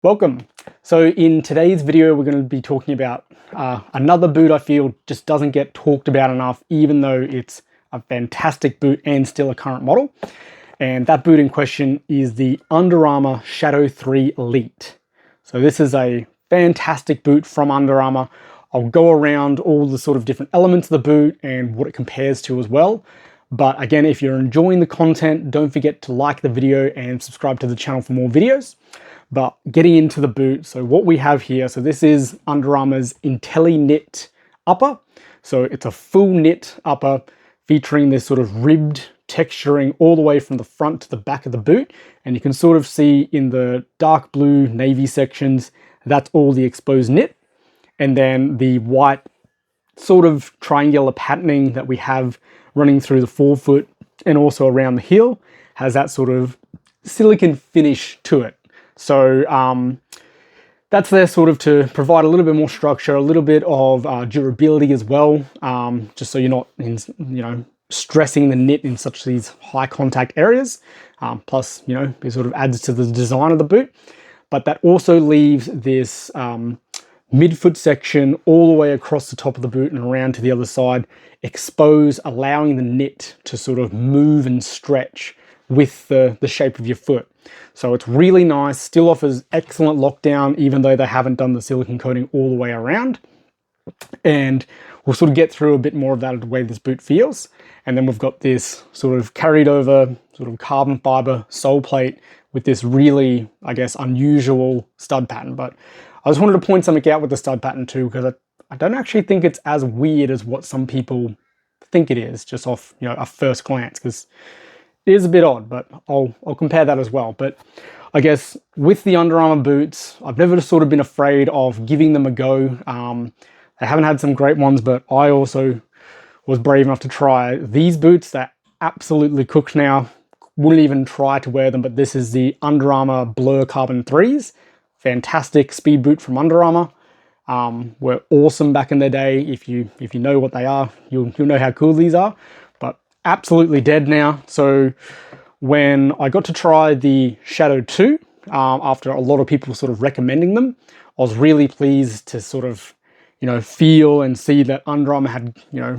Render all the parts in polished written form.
Welcome. So in today's video, we're going to be talking about another boot I feel just doesn't get talked about enough, even though it's a fantastic boot and still a current model. And that boot in question is the Under Armour Shadow 3 Elite. So this is a fantastic boot from Under Armour. I'll go around all the sort of different elements of the boot and what it compares to as well. But again, if you're enjoying the content, don't forget to like the video and subscribe to the channel for more videos. But getting into the boot, so what we have here, so this is Under Armour's IntelliKnit upper. So it's a full knit upper featuring this sort of ribbed texturing all the way from the front to the back of the boot. And you can sort of see in the dark blue navy sections, that's all the exposed knit. And then the white sort of triangular patterning that we have running through the forefoot and also around the heel has that sort of silicone finish to it. So that's there sort of to provide a little bit more structure, a little bit of durability as well, just so you're not, stressing the knit in such these high contact areas. Plus, it sort of adds to the design of the boot. But that also leaves this midfoot section all the way across the top of the boot and around to the other side, exposed, allowing the knit to sort of move and stretch with the shape of your foot. So it's really nice, still offers excellent lockdown, even though they haven't done the silicone coating all the way around. And we'll sort of get through a bit more of that, the way this boot feels. And then we've got this sort of carried over sort of carbon fiber sole plate with this really, I guess, unusual stud pattern. But I just wanted to point something out with the stud pattern too, because I don't actually think it's as weird as what some people think it is, just off, a first glance, because it is a bit odd, but I'll compare that as well. But I guess with the Under Armour boots, I've never sort of been afraid of giving them a go. They haven't had some great ones, but I also was brave enough to try these boots that absolutely cooked now. Wouldn't even try to wear them, but this is the Under Armour Blur Carbon 3s. Fantastic speed boot from Under Armour. Were awesome back in the day. If you know what they are, you'll know how cool these are. Absolutely dead now. So when I got to try the Shadow 2, after a lot of people sort of recommending them, I was really pleased to sort of, feel and see that Under Armour had,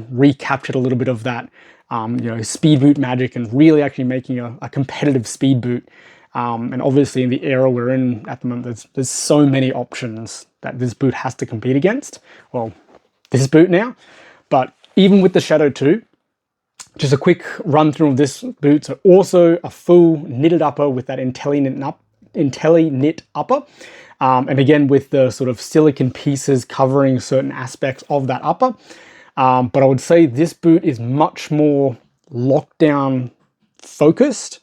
recaptured a little bit of that, speed boot magic and really actually making a competitive speed boot. And obviously in the era we're in at the moment, there's so many options that this boot has to compete against. Well, this boot now, but even with the Shadow 2, just a quick run through of this boot. So also a full knitted upper with that IntelliKnit upper. And again, with the sort of silicone pieces covering certain aspects of that upper. But I would say this boot is much more lockdown focused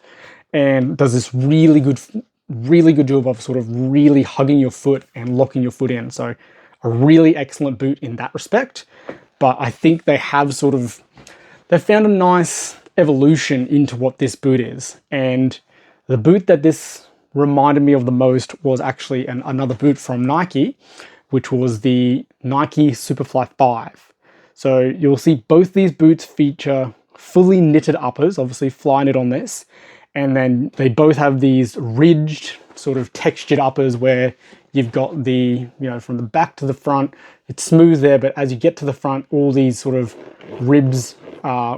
and does this really good job of sort of really hugging your foot and locking your foot in. So a really excellent boot in that respect. But I think they have they've found a nice evolution into what this boot is. And the boot that this reminded me of the most was actually another boot from Nike, which was the Nike Superfly 5. So you'll see both these boots feature fully knitted uppers, obviously fly knit on this. And then they both have these ridged sort of textured uppers where you've got the, from the back to the front, it's smooth there, but as you get to the front, all these sort of ribs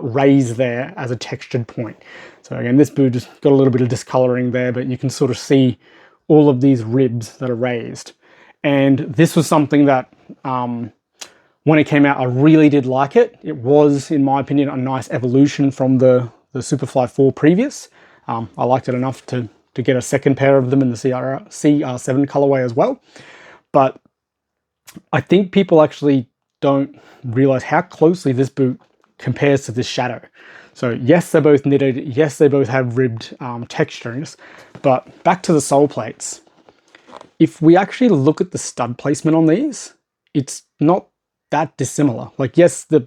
raised there as a textured point. So again, this boot just got a little bit of discoloring there, but you can sort of see all of these ribs that are raised. And this was something that when it came out, I really did like it. It was, in my opinion, a nice evolution from the Superfly 4 previous. I liked it enough to get a second pair of them in the CR7 colorway as well. But I think people actually don't realize how closely this boot compares to this Shadow. So yes, they're both knitted. Yes, they both have ribbed texturings. But back to the sole plates. If we actually look at the stud placement on these, it's not that dissimilar. Like, yes, the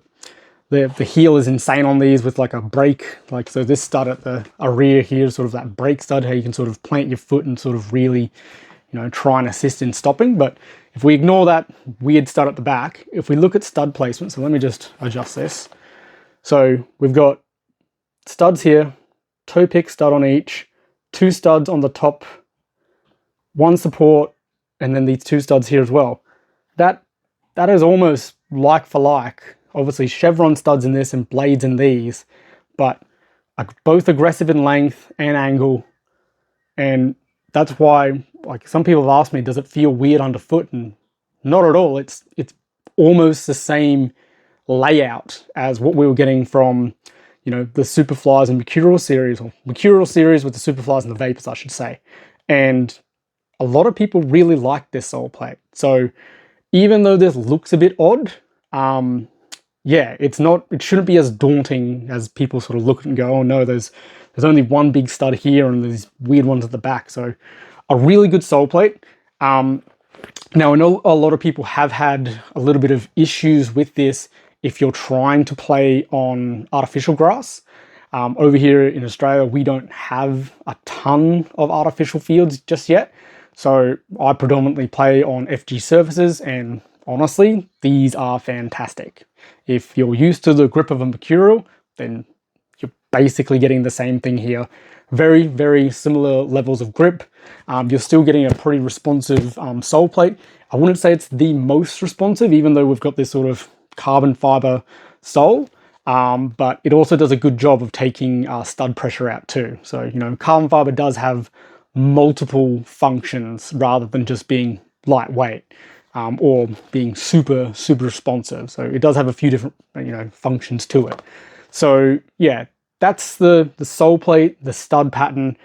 heel is insane on these with like a brake. Like, so this stud at the rear here is sort of that brake stud, how you can sort of plant your foot and sort of really, try and assist in stopping. But if we ignore that weird stud at the back, if we look at stud placement, so let me just adjust this. So we've got studs here, toe pick stud on each, two studs on the top, one support, and then these two studs here as well. That is almost like for like. Obviously chevron studs in this and blades in these, but both aggressive in length and angle. And that's why, like, some people have asked me, does it feel weird underfoot? And not at all. It's almost the same layout as what we were getting from, you know, the Superflies and Mercurial series, or Mercurial series with the Superflies and the Vapors, I should say. And a lot of people really like this sole plate. So even though this looks a bit odd, yeah, it shouldn't be as daunting as people sort of look at it and go, oh no, there's only one big stud here and there's weird ones at the back. So a really good sole plate. Now, I know a lot of people have had a little bit of issues with this if you're trying to play on artificial grass. Over here in Australia, we don't have a ton of artificial fields just yet. So I predominantly play on FG surfaces, and honestly, these are fantastic. If you're used to the grip of a Mercurial, then you're basically getting the same thing here. Very, very similar levels of grip. You're still getting a pretty responsive sole plate. I wouldn't say it's the most responsive, even though we've got this sort of carbon fiber sole, but it also does a good job of taking stud pressure out too. So, you know, carbon fiber does have multiple functions rather than just being lightweight or being super, super responsive. So it does have a few different, you know, functions to it. So yeah, that's the sole plate, the stud pattern.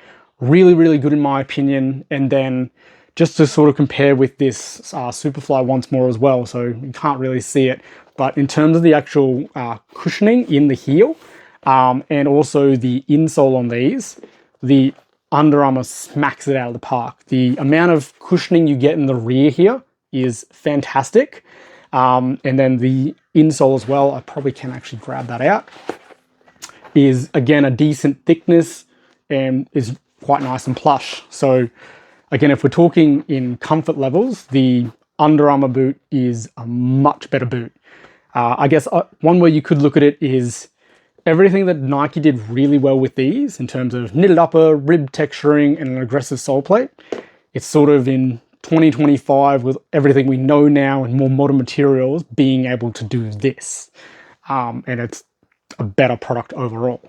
Really, really good in my opinion. And then just to sort of compare with this Superfly once more as well, so you can't really see it, but in terms of the actual cushioning in the heel and also the insole on these, the Under Armour smacks it out of the park. The amount of cushioning you get in the rear here is fantastic. And then the insole as well, I probably can actually grab that out, is again a decent thickness and is quite nice and plush. So again, if we're talking in comfort levels, the Under Armour boot is a much better boot. I guess one way you could look at it is everything that Nike did really well with these in terms of knitted upper, rib texturing, and an aggressive sole plate. It's sort of in 2025 with everything we know now and more modern materials being able to do this. And it's a better product overall.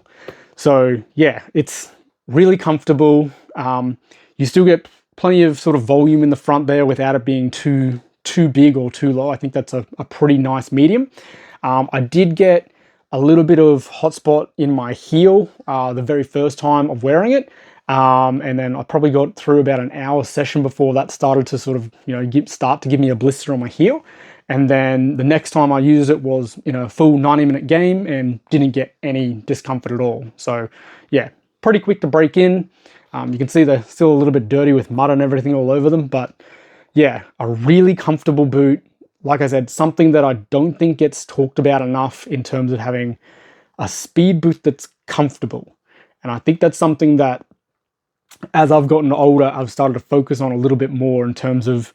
So yeah, it's really comfortable. You still get plenty of sort of volume in the front there without it being too big or too low. I think that's a pretty nice medium. I did get a little bit of hot spot in my heel the very first time of wearing it. And then I probably got through about an hour session before that started to sort of, you know, start to give me a blister on my heel. And then the next time I used it was in a full 90-minute game and didn't get any discomfort at all. So yeah, pretty quick to break in. You can see they're still a little bit dirty with mud and everything all over them, but yeah, a really comfortable boot. Like I said, something that I don't think gets talked about enough in terms of having a speed boot that's comfortable. And I think that's something that, as I've gotten older, I've started to focus on a little bit more in terms of,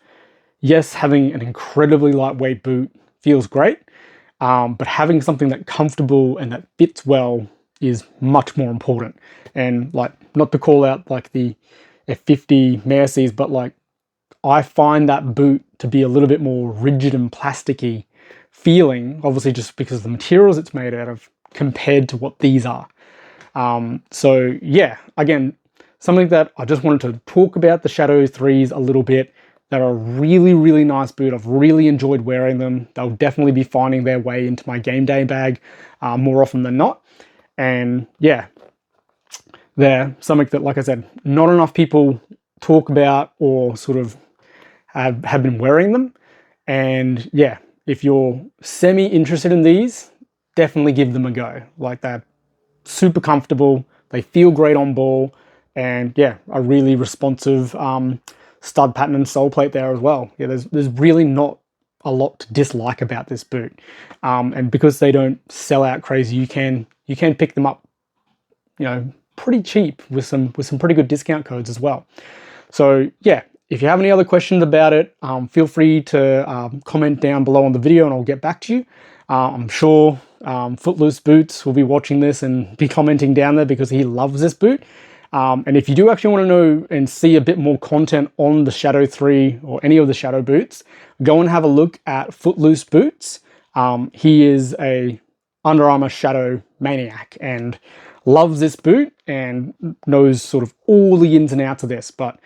yes, having an incredibly lightweight boot feels great, but having something that's comfortable and that fits well is much more important. And like, not to call out like the F50 Mercies, but like, I find that boot to be a little bit more rigid and plasticky feeling, obviously just because of the materials it's made out of compared to what these are. So yeah, again, something that I just wanted to talk about, the Shadow 3s a little bit. They're a really, really nice boot. I've really enjoyed wearing them. They'll definitely be finding their way into my game day bag more often than not. And yeah, they're something that, like I said, not enough people talk about or sort of have been wearing them. And yeah, if you're semi-interested in these, definitely give them a go. Like, they're super comfortable, they feel great on ball, and yeah, a really responsive stud pattern and sole plate there as well. Yeah, there's really not a lot to dislike about this boot. And because they don't sell out crazy, you can pick them up, you know, pretty cheap with some pretty good discount codes as well. So yeah, if you have any other questions about it, feel free to comment down below on the video and I'll get back to you. I'm sure Footloose Boots will be watching this and be commenting down there because he loves this boot. And if you do actually want to know and see a bit more content on the Shadow 3 or any of the Shadow boots, go and have a look at Footloose Boots. He is a Under Armour Shadow maniac and loves this boot and knows sort of all the ins and outs of this. But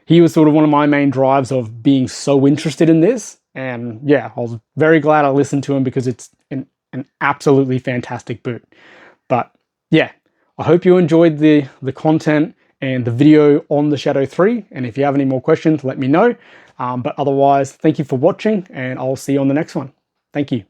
he was sort of one of my main drives of being so interested in this. And yeah, I was very glad I listened to him because it's an absolutely fantastic boot. But yeah, I hope you enjoyed the content and the video on the Shadow 3. And if you have any more questions, let me know. But otherwise, thank you for watching and I'll see you on the next one. Thank you.